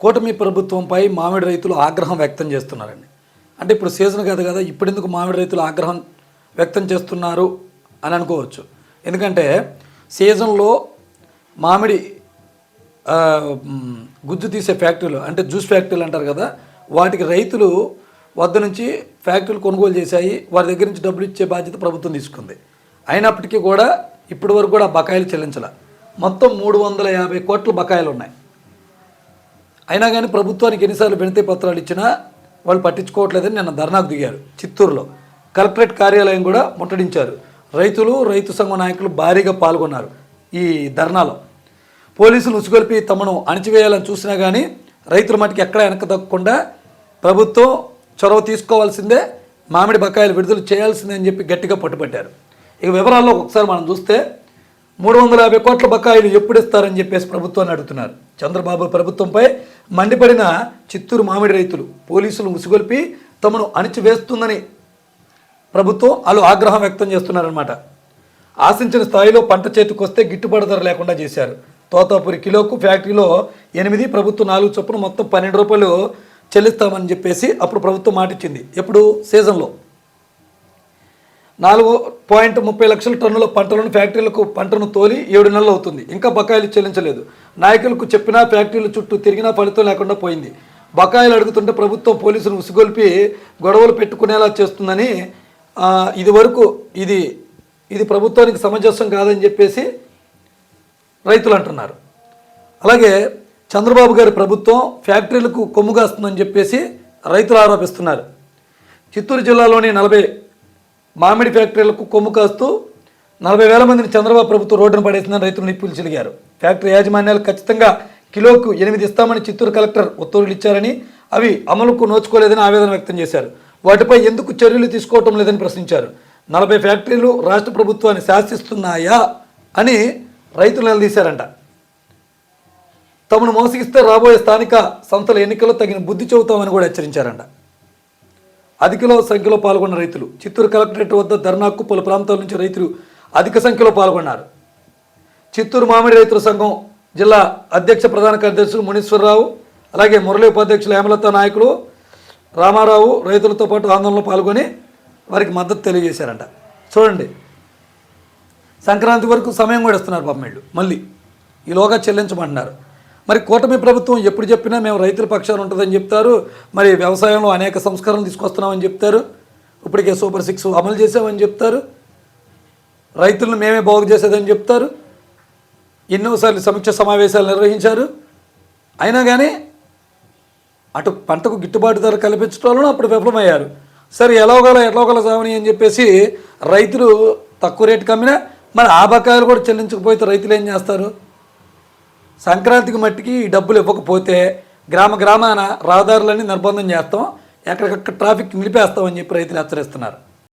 కూటమి ప్రభుత్వంపై మామిడి రైతులు ఆగ్రహం వ్యక్తం చేస్తున్నారండి. అంటే ఇప్పుడు సీజన్ కాదు కదా, ఇప్పుడెందుకు మామిడి రైతులు ఆగ్రహం వ్యక్తం చేస్తున్నారు అని అనుకోవచ్చు. ఎందుకంటే సీజన్లో మామిడి గుజ్జు తీసే ఫ్యాక్టరీలు అంటే జ్యూస్ ఫ్యాక్టరీలు అంటారు కదా, వాటికి రైతులు వద్ద నుంచి ఫ్యాక్టరీలు కొనుగోలు చేశాయి. వారి దగ్గర నుంచి డబ్బులు ఇచ్చే బాధ్యత ప్రభుత్వం తీసుకుంది. అయినప్పటికీ కూడా ఇప్పటి వరకు కూడా బకాయిలు చెల్లించాల. మొత్తం 350 కోట్ల బకాయిలు ఉన్నాయి. అయినా కానీ ప్రభుత్వానికి ఎన్నిసార్లు వినతి పత్రాలు ఇచ్చినా వాళ్ళు పట్టించుకోవట్లేదని నిన్న ధర్నాకు దిగారు. చిత్తూరులో కలెక్టరేట్ కార్యాలయం కూడా ముట్టడించారు. రైతులు, రైతు సంఘ నాయకులు భారీగా పాల్గొన్నారు ఈ ధర్నాలో. పోలీసులు ఉసుగొల్పి తమను అణిచివేయాలని చూసినా కానీ రైతుల మటుకు ఎక్కడ వెనక తగ్గకుండా ప్రభుత్వం చొరవ తీసుకోవాల్సిందే, మామిడి బకాయిలు విడుదల చేయాల్సిందే అని చెప్పి గట్టిగా పట్టుబట్టారు. ఇక వివరాల్లో ఒకసారి మనం చూస్తే 350 కోట్ల బకాయిలు ఎప్పుడు ఇస్తారని చెప్పేసి ప్రభుత్వాన్ని అడుగుతున్నారు. చంద్రబాబు ప్రభుత్వంపై మండిపడిన చిత్తూరు మామిడి రైతులు పోలీసులు ఉసుగొల్పి తమను అణిచివేస్తుందని ప్రభుత్వం వాళ్ళు ఆగ్రహం వ్యక్తం చేస్తున్నారన్నమాట. ఆశించిన స్థాయిలో పంట చేతికొస్తే గిట్టుబాటు ధర లేకుండా చేశారు. తోతాపురి కిలోకు ఫ్యాక్టరీలో 8, ప్రభుత్వం 4 చొప్పున మొత్తం 12 రూపాయలు చెల్లిస్తామని చెప్పేసి అప్పుడు ప్రభుత్వం మాటిచ్చింది. ఎప్పుడు సీజన్లో 4.30 లక్షల టన్నుల పంటలను ఫ్యాక్టరీలకు పంటను తోలి 7 నెలలు అవుతుంది. ఇంకా బకాయిలు చెల్లించలేదు. నాయకులకు చెప్పినా ఫ్యాక్టరీల చుట్టూ తిరిగినా ఫలితం లేకుండా పోయింది. బకాయిలు అడుగుతుంటే ప్రభుత్వం పోలీసులు ఉసుగొల్పి గొడవలు పెట్టుకునేలా చేస్తుందని ఇది ప్రభుత్వానికి సమంజసం కాదని చెప్పేసి రైతులు అంటున్నారు. అలాగే చంద్రబాబు గారి ప్రభుత్వం ఫ్యాక్టరీలకు కొమ్ముగాస్తుందని చెప్పేసి రైతులు ఆరోపిస్తున్నారు. చిత్తూరు జిల్లాలోని 40 మామిడి ఫ్యాక్టరీలకు కొమ్ము కాస్తూ 40,000 మందిని చంద్రబాబు ప్రభుత్వం రోడ్డును పడేసిందని రైతులు నిప్పులు చెలిగారు. ఫ్యాక్టరీ యాజమాన్యాలు ఖచ్చితంగా కిలోకు 8 ఇస్తామని చిత్తూరు కలెక్టర్ ఉత్తర్వులు ఇచ్చారని, అవి అమలుకు నోచుకోలేదని ఆవేదన వ్యక్తం చేశారు. వాటిపై ఎందుకు చర్యలు తీసుకోవటం లేదని ప్రశ్నించారు. 40 ఫ్యాక్టరీలు రాష్ట్ర ప్రభుత్వాన్ని శాసిస్తున్నాయా అని రైతులు నిలదీశారంట. తమను మోసగిస్తే రాబోయే స్థానిక సంస్థల ఎన్నికల్లో తగిన బుద్ధి చెబుతామని కూడా హెచ్చరించారంట. అధిక సంఖ్యలో పాల్గొన్న రైతులు చిత్తూరు కలెక్టరేట్ వద్ద ధర్నాకు పలు ప్రాంతాల నుంచి రైతులు అధిక సంఖ్యలో పాల్గొన్నారు. చిత్తూరు మామిడి రైతుల సంఘం జిల్లా అధ్యక్ష ప్రధాన కార్యదర్శులు మునీశ్వరరావు, అలాగే మురళీ ఉపాధ్యక్షులు హేమలత నాయకులు రామారావు రైతులతో పాటు ఆందోళనలో పాల్గొని వారికి మద్దతు తెలియజేశారంట. చూడండి, సంక్రాంతి వరకు సమయం కూడా ఇస్తున్నారు పాపం వీళ్ళు. మళ్ళీ ఈలోగా చెల్లించమంటున్నారు. మరి కూటమి ప్రభుత్వం ఎప్పుడు చెప్పినా మేము రైతుల పక్షాన ఉంటుందని చెప్తారు. మరి వ్యవసాయంలో అనేక సంస్కరణలు తీసుకొస్తున్నామని చెప్తారు. ఇప్పటికే సూపర్ 6 అమలు చేసామని చెప్తారు. రైతులను మేమే బాగు చేసేదని చెప్తారు. ఎన్నోసార్లు సమీక్ష సమావేశాలు నిర్వహించారు. అయినా కానీ అటు పంటకు గిట్టుబాటు ధర కల్పించడంలో అప్పుడు విఫలమయ్యారు. సరే ఎలాగోలా సావని అని చెప్పేసి రైతులు తక్కువ రేటుకి అమ్మినా మరి ఆ బకాయిలు కూడా చెల్లించకపోతే రైతులు ఏం చేస్తారు? సంక్రాంతికి మట్టికి డబ్బులు ఇవ్వకపోతే గ్రామాన రహదారులన్నీ నిర్బంధం చేస్తాం, ఎక్కడికక్కడ ట్రాఫిక్ నిలిపేస్తామని చెప్పి రైతులు హెచ్చరిస్తున్నారు.